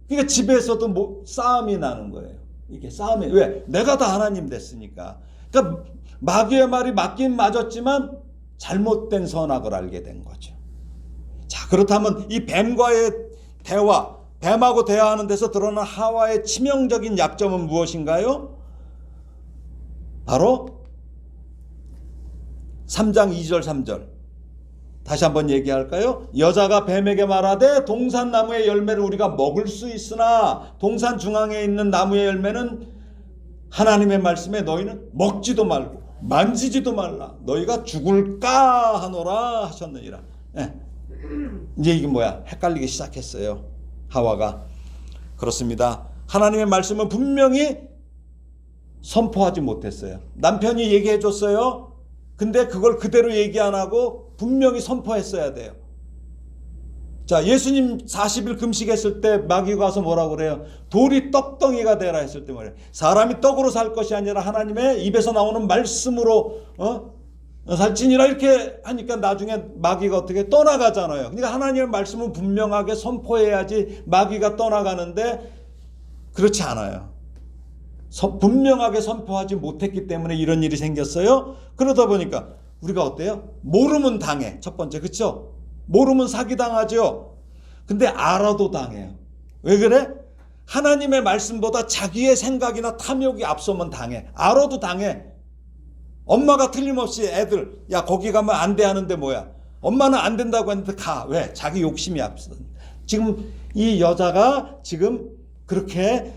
그러니까 집에서도 뭐 싸움이 나는 거예요. 이게 싸움이. 왜? 내가 다 하나님 됐으니까. 그러니까 마귀의 말이 맞긴 맞았지만 잘못된 선악을 알게 된 거죠. 자, 그렇다면 이 뱀과의 대화, 뱀하고 대화하는 데서 드러난 하와의 치명적인 약점은 무엇인가요? 바로 3장 2절 3절 다시 한번 얘기할까요? 여자가 뱀에게 말하되 동산나무의 열매를 우리가 먹을 수 있으나 동산 중앙에 있는 나무의 열매는 하나님의 말씀에 너희는 먹지도 말고 만지지도 말라 너희가 죽을까 하노라 하셨느니라. 네. 이제 이게 뭐야? 헷갈리기 시작했어요. 하와가. 그렇습니다. 하나님의 말씀은 분명히 선포하지 못했어요. 남편이 얘기해 줬어요. 근데 그걸 그대로 얘기 안 하고 분명히 선포했어야 돼요. 자, 예수님 40일 금식했을 때 마귀가 와서 뭐라고 그래요? 돌이 떡덩이가 되라 했을 때 말이에요. 사람이 떡으로 살 것이 아니라 하나님의 입에서 나오는 말씀으로 살지니라 이렇게 하니까 나중에 마귀가 어떻게 떠나가잖아요. 그러니까 하나님의 말씀은 분명하게 선포해야지 마귀가 떠나가는데 그렇지 않아요. 분명하게 선포하지 못했기 때문에 이런 일이 생겼어요. 그러다 보니까 우리가 어때요? 모르면 당해. 첫 번째, 그렇죠? 모르면 사기당하죠. 근데 알아도 당해요. 왜 그래? 하나님의 말씀보다 자기의 생각이나 탐욕이 앞서면 당해. 알아도 당해. 엄마가 틀림없이 애들 야 거기 가면 안 돼 하는데 뭐야? 엄마는 안 된다고 했는데 가. 왜? 자기 욕심이 앞서. 지금 이 여자가 지금 그렇게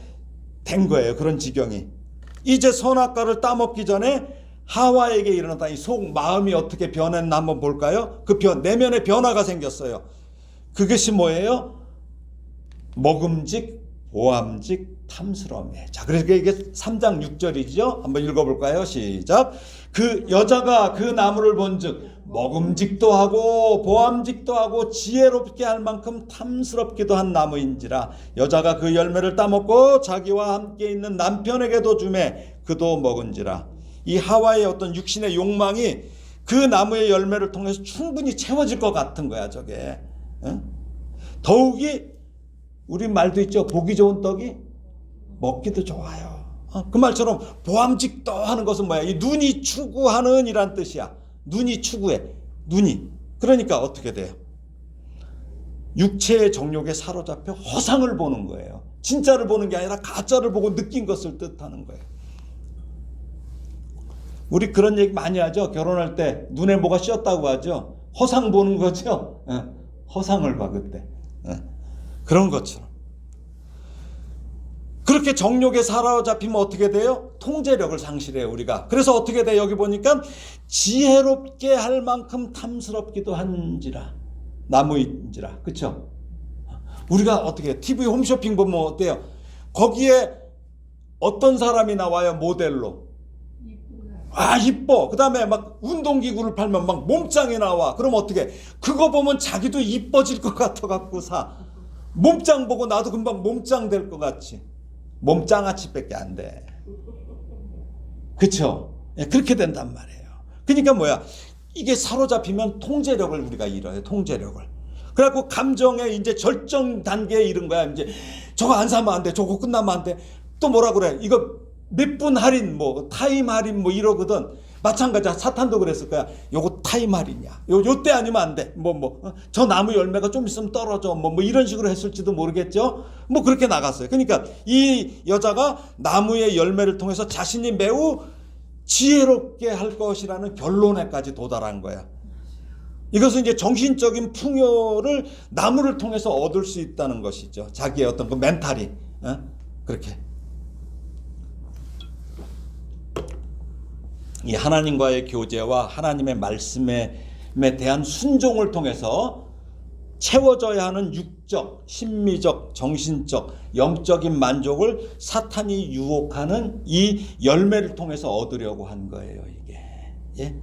된 거예요. 그런 지경이. 이제 선악과를 따먹기 전에 하와에게 일어났다. 이 속 마음이 어떻게 변했나 한번 볼까요? 그 내면의 변화가 생겼어요. 그것이 뭐예요? 먹음직, 오함직, 탐스러움이에요. 자, 그래서 이게 3장 6절이죠. 한번 읽어볼까요? 시작. 그 여자가 그 나무를 본즉 먹음직도 하고 보암직도 하고 지혜롭게 할 만큼 탐스럽기도 한 나무인지라 여자가 그 열매를 따먹고 자기와 함께 있는 남편에게도 주매 그도 먹은지라. 이 하와의 어떤 육신의 욕망이 그 나무의 열매를 통해서 충분히 채워질 것 같은 거야 저게. 응? 더욱이 우리 말도 있죠. 보기 좋은 떡이 먹기도 좋아요. 그 말처럼 보암직도 하는 것은 뭐야? 이 눈이 추구하는 이란 뜻이야. 눈이 추구해. 눈이. 그러니까 어떻게 돼요? 육체의 정욕에 사로잡혀 허상을 보는 거예요. 진짜를 보는 게 아니라 가짜를 보고 느낀 것을 뜻하는 거예요. 우리 그런 얘기 많이 하죠. 결혼할 때 눈에 뭐가 씌었다고 하죠. 허상 보는 거죠. 허상을 봐 그때. 그런 것처럼. 그렇게 정욕에 사로잡히면 어떻게 돼요? 통제력을 상실해요 우리가. 그래서 어떻게 돼? 여기 보니까 지혜롭게 할 만큼 탐스럽기도 한지라. 나무인지라. 그렇죠? 우리가 어떻게 TV 홈쇼핑 보면 어때요? 거기에 어떤 사람이 나와요? 모델로. 아 이뻐. 그 다음에 막 운동기구를 팔면 막 몸짱이 나와. 그럼 어떻게? 그거 보면 자기도 이뻐질 것 같아갖고 사. 몸짱 보고 나도 금방 몸짱 될 것 같이. 몸짱아치 밖에 안 돼. 그쵸? 그렇게 된단 말이에요. 그러니까 뭐야? 이게 사로잡히면 통제력을 우리가 잃어요. 통제력을. 그래갖고 감정의 이제 절정 단계에 이른 거야. 이제 저거 안 사면 안 돼. 저거 끝나면 안 돼. 또 뭐라 그래? 이거 몇 분 할인, 뭐 타임 할인 뭐 이러거든. 마찬가지야. 사탄도 그랬을 거야. 요거 타임 할인이야. 요때 아니면 안 돼. 저 나무 열매가 좀 있으면 떨어져. 뭐 이런 식으로 했을지도 모르겠죠. 뭐 그렇게 나갔어요. 그러니까 이 여자가 나무의 열매를 통해서 자신이 매우 지혜롭게 할 것이라는 결론에까지 도달한 거야. 이것은 이제 정신적인 풍요를 나무를 통해서 얻을 수 있다는 것이죠. 자기의 어떤 그 멘탈이. 그렇게. 이 하나님과의 교제와 하나님의 말씀에 대한 순종을 통해서 채워져야 하는 육적, 심미적, 정신적, 영적인 만족을 사탄이 유혹하는 이 열매를 통해서 얻으려고 한 거예요, 이게. 예?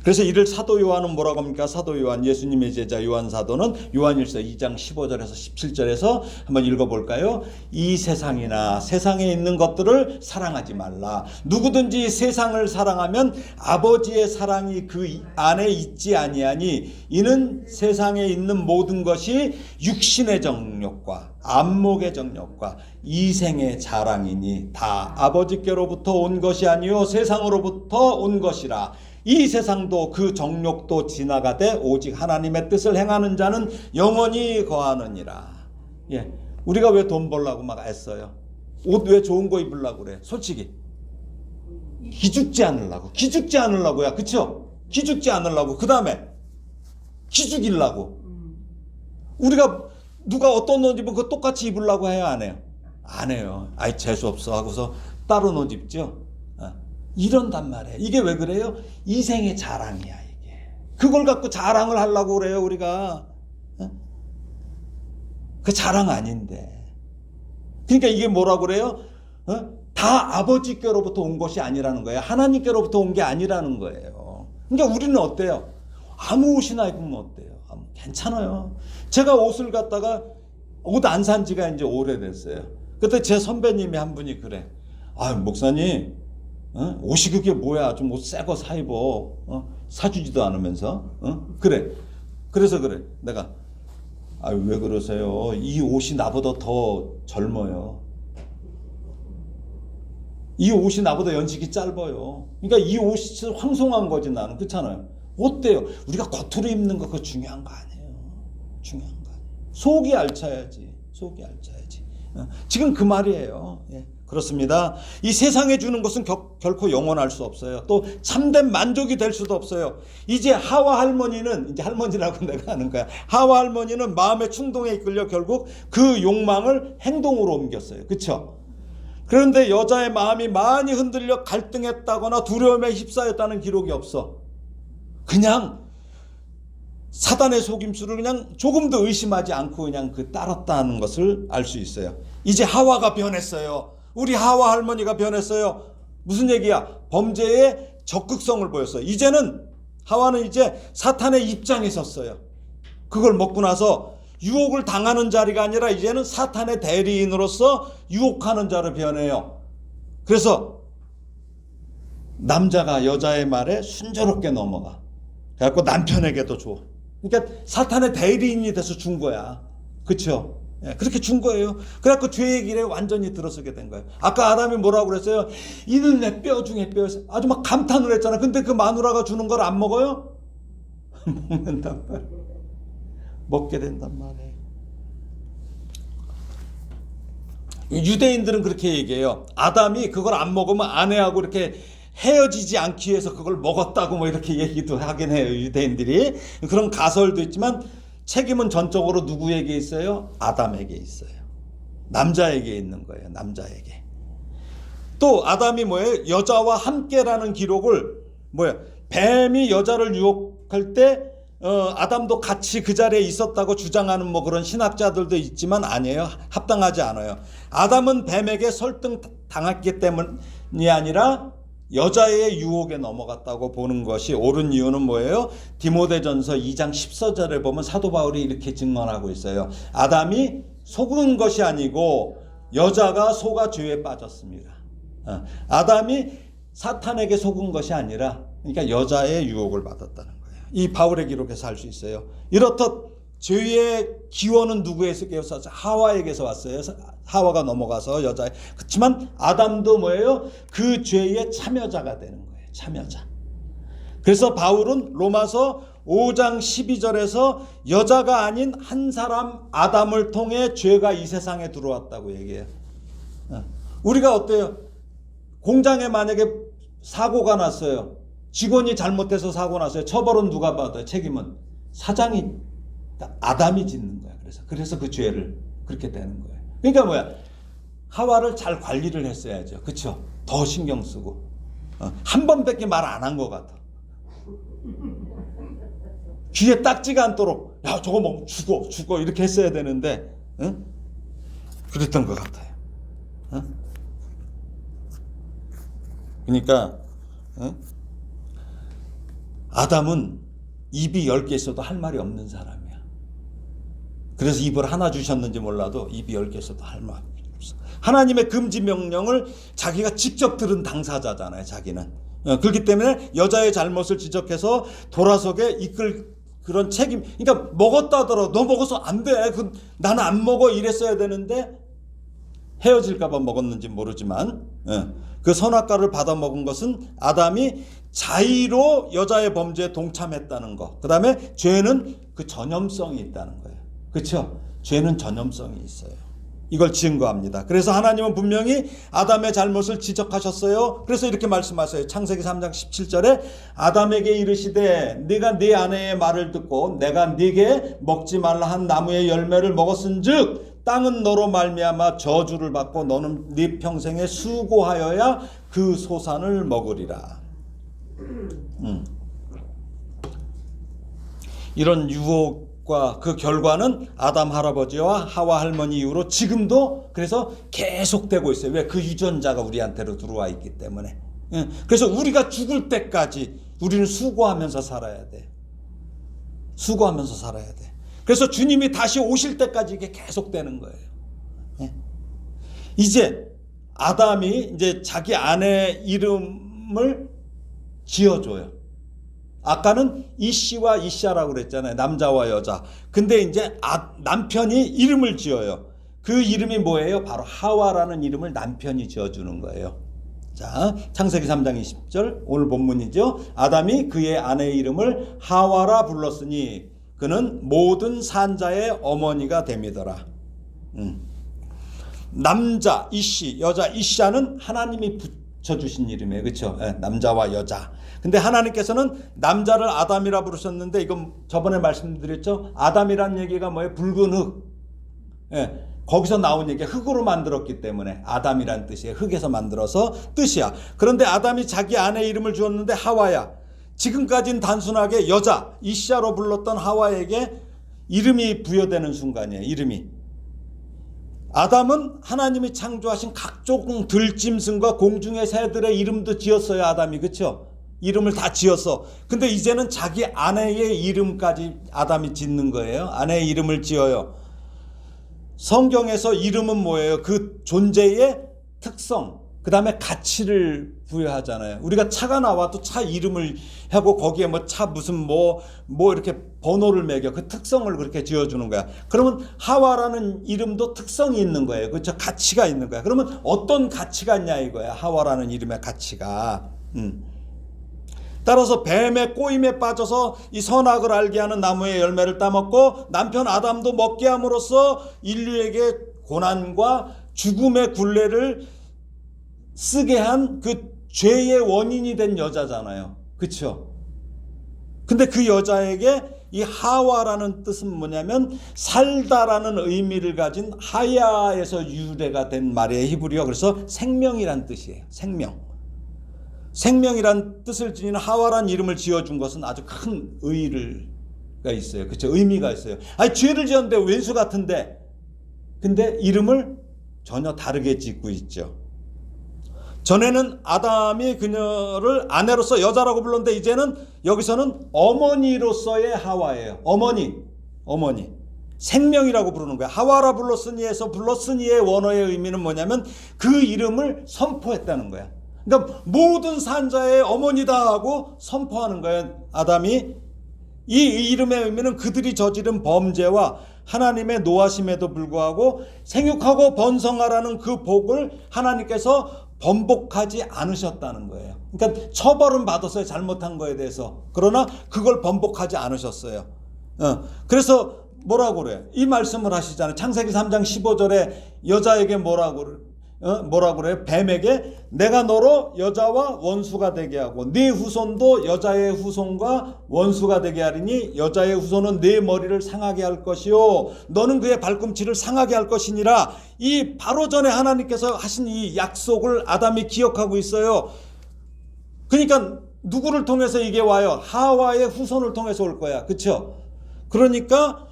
그래서 이를 사도 요한은 뭐라고 합니까? 사도 요한, 예수님의 제자 요한 사도는 요한일서 2장 15절에서 17절에서 한번 읽어볼까요? 이 세상이나 세상에 있는 것들을 사랑하지 말라. 누구든지 세상을 사랑하면 아버지의 사랑이 그 안에 있지 아니하니 이는 세상에 있는 모든 것이 육신의 정욕과 안목의 정욕과 이생의 자랑이니 다 아버지께로부터 온 것이 아니요 세상으로부터 온 것이라. 이 세상도 그 정욕도 지나가되 오직 하나님의 뜻을 행하는 자는 영원히 거하느니라. 예, 우리가 왜 돈 벌려고 막 애써요? 옷 왜 좋은 거 입으려고 그래? 솔직히 기죽지 않으려고야. 그쵸? 기죽지 않으려고. 그 다음에 기죽이려고. 우리가 누가 어떤 옷 입으면 그거 똑같이 입으려고 해요, 안 해요? 안 해요. 아이 재수없어 하고서 다른 옷 입죠. 이런단 말이에요. 이게 왜 그래요? 이생의 자랑이야, 이게. 그걸 갖고 자랑을 하려고 그래요, 우리가. 그 자랑 아닌데. 그러니까 이게 뭐라고 그래요? 다 아버지께로부터 온 것이 아니라는 거예요. 하나님께로부터 온 게 아니라는 거예요. 그러니까 우리는 어때요? 아무 옷이나 입으면 어때요? 괜찮아요. 제가 옷을 갖다가 옷 안 산 지가 이제 오래됐어요. 그때 제 선배님이 한 분이 그래. 아, 목사님, 옷이 그게 뭐야? 좀 옷 새 거 사 입어. 사주지도 않으면서. 그래. 그래서 그래. 내가 왜 그러세요? 이 옷이 나보다 더 젊어요. 이 옷이 나보다 연식이 짧아요. 그러니까 이 옷이 황송한 거지 나는. 그렇잖아요. 어때요? 우리가 겉으로 입는 거 그거 중요한 거 아니에요. 중요한 거 아니에요. 속이 알차야지. 속이 알차야지. 지금 그 말이에요. 예, 그렇습니다. 이 세상에 주는 것은 결코 영원할 수 없어요. 또 참된 만족이 될 수도 없어요. 이제 하와 할머니는, 이제 할머니라고 내가 하는 거야. 하와 할머니는 마음의 충동에 이끌려 결국 그 욕망을 행동으로 옮겼어요. 그렇죠? 그런데 여자의 마음이 많이 흔들려 갈등했다거나 두려움에 휩싸였다는 기록이 없어. 그냥 사단의 속임수를 그냥 조금도 의심하지 않고 그냥 따랐다는 것을 알 수 있어요. 이제 하와가 변했어요. 우리 하와 할머니가 변했어요. 무슨 얘기야? 범죄의 적극성을 보였어요. 이제는 하와는 이제 사탄의 입장에 섰어요. 그걸 먹고 나서 유혹을 당하는 자리가 아니라 이제는 사탄의 대리인으로서 유혹하는 자로 변해요. 그래서 남자가 여자의 말에 순조롭게 넘어가. 그래갖고 남편에게도 줘. 그러니까 사탄의 대리인이 돼서 준 거야. 그렇죠? 예, 그렇게 준 거예요. 그래갖고 죄의 길에 완전히 들어서게 된 거예요. 아까 아담이 뭐라고 그랬어요? 이는 내 뼈 중에 뼈. 아주 막 감탄을 했잖아. 근데 그 마누라가 주는 걸 안 먹어요? 먹는단 말이에요. 먹게 된단 말이에요. 유대인들은 그렇게 얘기해요. 아담이 그걸 안 먹으면 아내하고 이렇게 헤어지지 않기 위해서 그걸 먹었다고 뭐 이렇게 얘기도 하긴 해요. 유대인들이. 그런 가설도 있지만 책임은 전적으로 누구에게 있어요? 아담에게 있어요. 남자에게 있는 거예요. 남자에게. 또 아담이 뭐예요? 여자와 함께라는 기록을 뭐예요? 뱀이 여자를 유혹할 때 아담도 같이 그 자리에 있었다고 주장하는 뭐 그런 신학자들도 있지만 아니에요. 합당하지 않아요. 아담은 뱀에게 설득당했기 때문이 아니라 여자의 유혹에 넘어갔다고 보는 것이 옳은 이유는 뭐예요? 디모데전서 2장 14절에 보면 사도 바울이 이렇게 증언하고 있어요. 아담이 속은 것이 아니고 여자가 속아 죄에 빠졌습니다. 아담이 사탄에게 속은 것이 아니라 그러니까 여자의 유혹을 받았다는 거예요. 이 바울의 기록에서 알 수 있어요. 이렇듯 죄의 기원은 누구에게서 왔어요? 하와에게서 왔어요. 하와가 넘어가서 여자에. 그렇지만 아담도 뭐예요? 그 죄의 참여자가 되는 거예요. 참여자. 그래서 바울은 로마서 5장 12절에서 여자가 아닌 한 사람 아담을 통해 죄가 이 세상에 들어왔다고 얘기해요. 우리가 어때요? 공장에 만약에 사고가 났어요. 직원이 잘못해서 사고 났어요. 처벌은 누가 받아요? 책임은 사장이, 아담이 짓는 거야. 그래서 그 죄를 그렇게 되는 거예요. 그러니까 뭐야? 하와를 잘 관리를 했어야죠. 그렇죠? 더 신경 쓰고. 한 번밖에 말 안 한 것 같아. 귀에 딱지가 않도록 야 저거 먹으면 죽어 이렇게 했어야 되는데 응? 그랬던 것 같아요. 응? 그러니까 응? 아담은 입이 10개 있어도 할 말이 없는 사람이야. 그래서 입을 하나 주셨는지 몰라도 입이 10개 있어도 할 말이 없어. 하나님의 금지 명령을 자기가 직접 들은 당사자잖아요. 자기는. 그렇기 때문에 여자의 잘못을 지적해서 돌아서게 이끌 그런 책임. 그러니까 먹었다 하더라도 너 먹어서 안 돼. 나는 안 먹어 이랬어야 되는데 헤어질까 봐 먹었는지 모르지만 그 선악과를 받아 먹은 것은 아담이 자의로 여자의 범죄에 동참했다는 거. 그 다음에 죄는 그 전염성이 있다는 거예요. 그렇죠? 죄는 전염성이 있어요. 이걸 증거합니다. 그래서 하나님은 분명히 아담의 잘못을 지적하셨어요. 그래서 이렇게 말씀하세요. 창세기 3장 17절에 아담에게 이르시되 네가 네 아내의 말을 듣고 내가 네게 먹지 말라 한 나무의 열매를 먹었은즉 땅은 너로 말미암아 저주를 받고 너는 네 평생에 수고하여야 그 소산을 먹으리라. 이런 유혹과 그 결과는 아담 할아버지와 하와 할머니 이후로 지금도 그래서 계속되고 있어요. 왜? 그 유전자가 우리한테로 들어와 있기 때문에. 그래서 우리가 죽을 때까지 우리는 수고하면서 살아야 돼. 수고하면서 살아야 돼. 그래서 주님이 다시 오실 때까지 이게 계속되는 거예요. 이제 아담이 이제 자기 아내 이름을 지어줘요. 아까는 이씨와 이샤라고 그랬잖아요. 남자와 여자. 근데 이제 남편이 이름을 지어요. 그 이름이 뭐예요? 바로 하와라는 이름을 남편이 지어주는 거예요. 자, 창세기 3장 20절 오늘 본문이죠. 아담이 그의 아내의 이름을 하와라 불렀으니 그는 모든 산자의 어머니가 됨이더라. 남자 이씨, 여자 이샤는 하나님이 붙여주신 이름이에요. 그렇죠? 남자와 여자. 근데 하나님께서는 남자를 아담이라 부르셨는데 이건 저번에 말씀드렸죠. 아담이란 얘기가 뭐예요? 붉은 흙. 거기서 나온 얘기가 흙으로 만들었기 때문에 아담이란 뜻이에요. 흙에서 만들어서 뜻이야. 그런데 아담이 자기 아내 이름을 주었는데 하와야. 지금까지는 단순하게 여자 이샤로 불렀던 하와에게 이름이 부여되는 순간이에요. 이름이. 아담은 하나님이 창조하신 각종 들짐승과 공중의 새들의 이름도 지었어요. 아담이. 그렇죠? 이름을 다 지었어. 근데 이제는 자기 아내의 이름까지 아담이 짓는 거예요. 아내의 이름을 지어요. 성경에서 이름은 뭐예요? 그 존재의 특성, 그 다음에 가치를 부여하잖아요. 우리가 차가 나와도 차 이름을 하고 거기에 뭐 차 무슨 뭐 이렇게 번호를 매겨. 그 특성을 그렇게 지어주는 거야. 그러면 하와라는 이름도 특성이 있는 거예요. 그렇죠? 가치가 있는 거야. 그러면 어떤 가치가 있냐 이거야. 하와라는 이름의 가치가. 따라서 뱀의 꼬임에 빠져서 이 선악을 알게 하는 나무의 열매를 따먹고 남편 아담도 먹게 함으로써 인류에게 고난과 죽음의 굴레를 쓰게 한 그 죄의 원인이 된 여자잖아요. 그렇죠? 근데 그 여자에게 이 하와라는 뜻은 뭐냐면 살다라는 의미를 가진 하야에서 유래가 된 말이에요. 히브리어. 그래서 생명이란 뜻이에요. 생명이란 뜻을 지닌 하와란 이름을 지어준 것은 아주 큰 의의가 있어요. 그렇죠? 의미가 있어요. 아니 죄를 지었는데 왼수 같은데 근데 이름을 전혀 다르게 짓고 있죠. 전에는 아담이 그녀를 아내로서 여자라고 불렀는데 이제는 여기서는 어머니로서의 하와예요. 어머니. 생명이라고 부르는 거야. 하와라 불렀으니에서 불렀으니의 원어의 의미는 뭐냐면 그 이름을 선포했다는 거야. 그러니까 모든 산자의 어머니다 하고 선포하는 거예요. 아담이. 이 이름의 의미는 그들이 저지른 범죄와 하나님의 노하심에도 불구하고 생육하고 번성하라는 그 복을 하나님께서 번복하지 않으셨다는 거예요. 그러니까 처벌은 받았어요. 잘못한 거에 대해서. 그러나 그걸 번복하지 않으셨어요. 그래서 뭐라고 그래요? 이 말씀을 하시잖아요. 창세기 3장 15절에 여자에게 뭐라고 그래요? 뱀에게 내가 너로 여자와 원수가 되게 하고 네 후손도 여자의 후손과 원수가 되게 하리니 여자의 후손은 네 머리를 상하게 할 것이요 너는 그의 발꿈치를 상하게 할 것이니라. 이 바로 전에 하나님께서 하신 이 약속을 아담이 기억하고 있어요. 그러니까 누구를 통해서 이게 와요? 하와의 후손을 통해서 올 거야. 그렇죠? 그러니까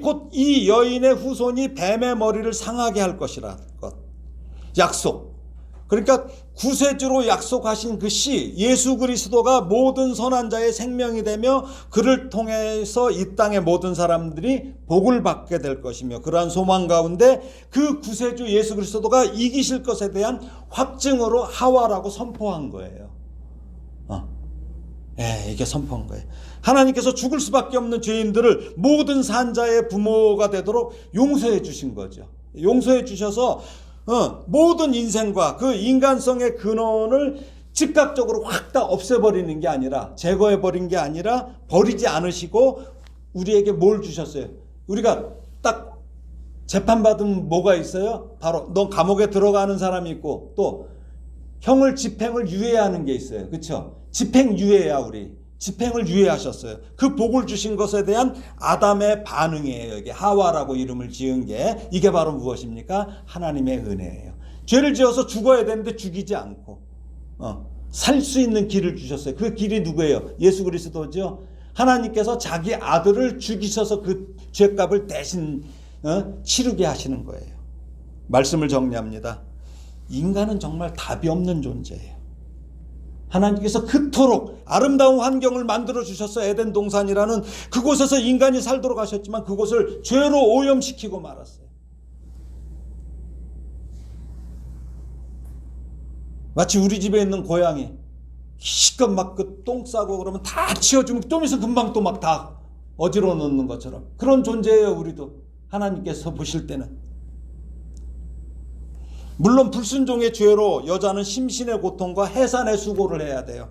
곧 이 여인의 후손이 뱀의 머리를 상하게 할 것이라 것. 약속. 그러니까 구세주로 약속하신 그 씨 예수 그리스도가 모든 선한 자의 생명이 되며 그를 통해서 이 땅의 모든 사람들이 복을 받게 될 것이며 그러한 소망 가운데 그 구세주 예수 그리스도가 이기실 것에 대한 확증으로 하와라고 선포한 거예요. 이게 선포한 거예요. 하나님께서 죽을 수밖에 없는 죄인들을 모든 산자의 부모가 되도록 용서해 주신 거죠. 용서해 주셔서 모든 인생과 그 인간성의 근원을 즉각적으로 확 다 없애버리는 게 아니라, 제거해버린 게 아니라 버리지 않으시고 우리에게 뭘 주셨어요? 우리가 딱 재판받으면 뭐가 있어요? 바로 넌 감옥에 들어가는 사람이 있고 또 형을 집행을 유예하는 게 있어요. 그렇죠? 집행유예야. 우리 집행을 유예하셨어요. 그 복을 주신 것에 대한 아담의 반응이에요. 이게 하와라고 이름을 지은 게, 이게 바로 무엇입니까? 하나님의 은혜예요. 죄를 지어서 죽어야 되는데 죽이지 않고 살 수 있는 길을 주셨어요. 그 길이 누구예요? 예수 그리스도죠. 하나님께서 자기 아들을 죽이셔서 그 죄값을 대신 치르게 하시는 거예요. 말씀을 정리합니다. 인간은 정말 답이 없는 존재예요. 하나님께서 그토록 아름다운 환경을 만들어 주셔서 에덴 동산이라는 그곳에서 인간이 살도록 하셨지만 그곳을 죄로 오염시키고 말았어요. 마치 우리 집에 있는 고양이 실컷 막 그 똥 싸고 그러면 다 치워주면 좀 있으면 금방 또 막 다 어지러워 놓는 것처럼 그런 존재예요. 우리도 하나님께서 보실 때는. 물론 불순종의 죄로 여자는 심신의 고통과 해산의 수고를 해야 돼요.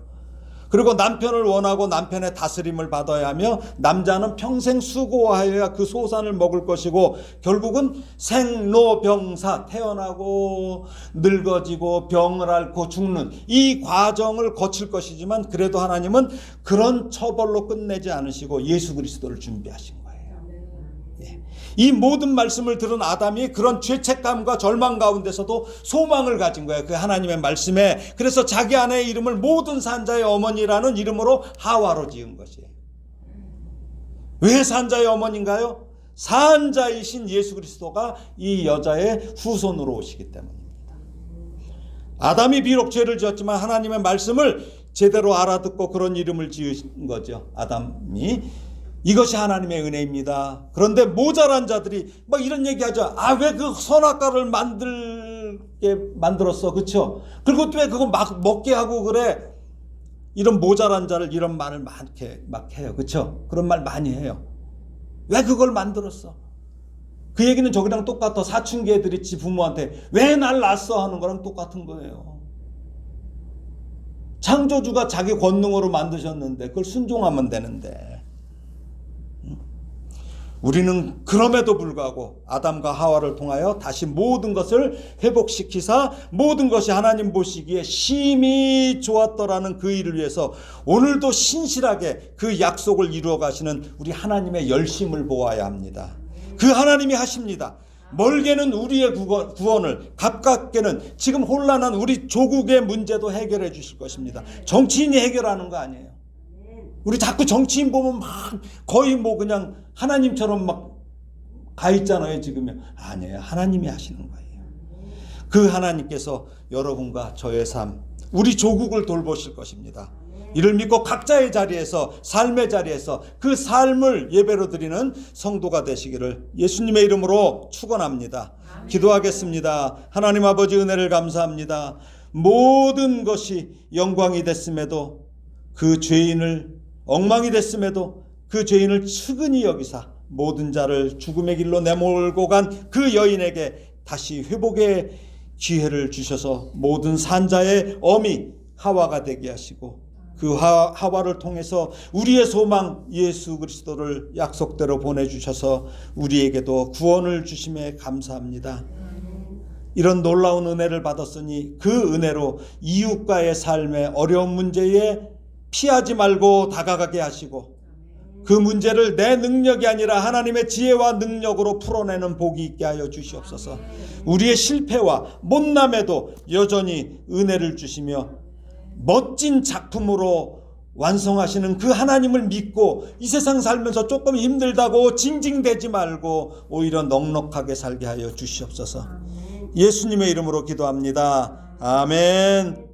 그리고 남편을 원하고 남편의 다스림을 받아야 하며 남자는 평생 수고하여야 그 소산을 먹을 것이고 결국은 생로병사, 태어나고 늙어지고 병을 앓고 죽는 이 과정을 거칠 것이지만 그래도 하나님은 그런 처벌로 끝내지 않으시고 예수 그리스도를 준비하신 거예요. 이 모든 말씀을 들은 아담이 그런 죄책감과 절망 가운데서도 소망을 가진 거예요. 그 하나님의 말씀에. 그래서 자기 아내의 이름을 모든 산자의 어머니라는 이름으로 하와로 지은 것이에요. 왜 산자의 어머니인가요? 산자이신 예수 그리스도가 이 여자의 후손으로 오시기 때문입니다. 아담이 비록 죄를 지었지만 하나님의 말씀을 제대로 알아듣고 그런 이름을 지은 거죠. 아담이. 이것이 하나님의 은혜입니다. 그런데 모자란 자들이 막 이런 얘기하죠. 아, 왜 그 선악과를 만들었어? 그쵸? 그리고 또 왜 그거 막 먹게 하고 그래? 이런 모자란 자를 이런 말을 막 해요. 그쵸? 그런 말 많이 해요. 왜 그걸 만들었어? 그 얘기는 저기랑 똑같아. 사춘기 애들이 지 부모한테 왜 날 낳았어? 하는 거랑 똑같은 거예요. 창조주가 자기 권능으로 만드셨는데 그걸 순종하면 되는데. 우리는 그럼에도 불구하고 아담과 하와를 통하여 다시 모든 것을 회복시키사 모든 것이 하나님 보시기에 심히 좋았더라는 그 일을 위해서 오늘도 신실하게 그 약속을 이루어 가시는 우리 하나님의 열심을 보아야 합니다. 그 하나님이 하십니다. 멀게는 우리의 구원을, 가깝게는 지금 혼란한 우리 조국의 문제도 해결해 주실 것입니다. 정치인이 해결하는 거 아니에요. 우리 자꾸 정치인 보면 막 거의 뭐 그냥 하나님처럼 막 가 있잖아요. 지금 아니에요. 하나님이 하시는 거예요. 그 하나님께서 여러분과 저의 삶, 우리 조국을 돌보실 것입니다. 이를 믿고 각자의 자리에서, 삶의 자리에서 그 삶을 예배로 드리는 성도가 되시기를 예수님의 이름으로 축원합니다. 기도하겠습니다. 하나님 아버지 은혜를 감사합니다. 모든 것이 영광이 됐음에도 그 죄인을 엉망이 됐음에도 그 죄인을 측은히 여기사 모든 자를 죽음의 길로 내몰고 간 그 여인에게 다시 회복의 기회를 주셔서 모든 산자의 어미 하와가 되게 하시고 그 하와를 통해서 우리의 소망 예수 그리스도를 약속대로 보내주셔서 우리에게도 구원을 주심에 감사합니다. 이런 놀라운 은혜를 받았으니 그 은혜로 이웃과의 삶의 어려운 문제에 피하지 말고 다가가게 하시고 그 문제를 내 능력이 아니라 하나님의 지혜와 능력으로 풀어내는 복이 있게 하여 주시옵소서. 우리의 실패와 못남에도 여전히 은혜를 주시며 멋진 작품으로 완성하시는 그 하나님을 믿고 이 세상 살면서 조금 힘들다고 징징대지 말고 오히려 넉넉하게 살게 하여 주시옵소서. 예수님의 이름으로 기도합니다. 아멘.